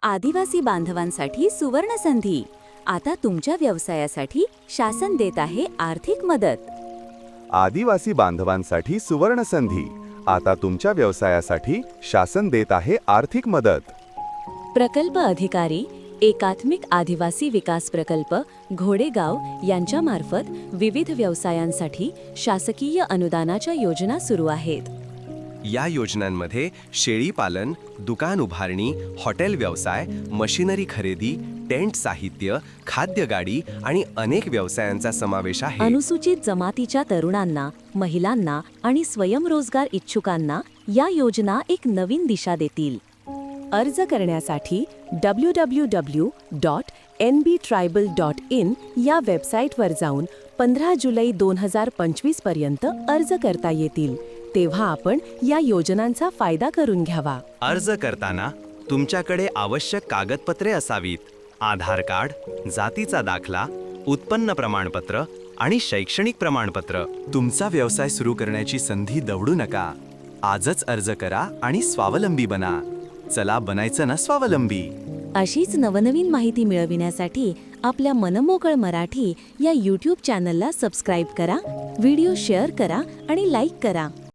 आदिवासी बांधवांसाठी सुवर्णसंधी. आता तुमच्या व्यवसायासाठी शासन देत आहे आर्थिक मदत. आदिवासी बांधवांसाठी सुवर्णसंधी. आता तुमच्या व्यवसायासाठी शासन देत आहे आर्थिक मदत. प्रकल्प अधिकारी एकात्मिक आदिवासी विकास प्रकल्प घोडेगाव यांच्यामार्फत विविध व्यवसायांसाठी शासकीय अनुदानाच्या योजना सुरू आहेत. या योजनांमध्ये शेळीपालन, दुकान उभारणी, हॉटेल व्यवसाय, मशिनरी खरेदी, टेंट साहित्य, खाद्य गाडी आणि अनेक व्यवसायांचा समावेश आहे. अनुसूचित जमातीच्या तरुणांना, महिलांना आणि स्वयंरोजगार इच्छुकांना या योजना एक नवीन दिशा देतील. अर्ज करण्यासाठी www.nbtribal.in या वेबसाईटवर जाऊन 15 जुलै 2025 पर्यंत अर्ज करता येतील. तेव्हा आपण या योजनांचा फायदा करून घ्यावा. अर्ज करताना तुमच्याकडे आवश्यक कागदपत्रे असावीत. आधार कार्ड, जातीचा दाखला, उत्पन्न प्रमाणपत्र आणि शैक्षणिक प्रमाणपत्र. तुमचा व्यवसाय सुरू करण्याची संधी दवडू नका. आजच अर्ज करा आणि स्वावलंबी बना. चला बनायचं ना स्वावलंबी. अशीच नवनवीन माहिती मिळविण्यासाठी आपल्या मनमोकळ मराठी या यूट्यूब चॅनलला सबस्क्राईब करा, व्हिडिओ शेअर करा आणि लाईक करा.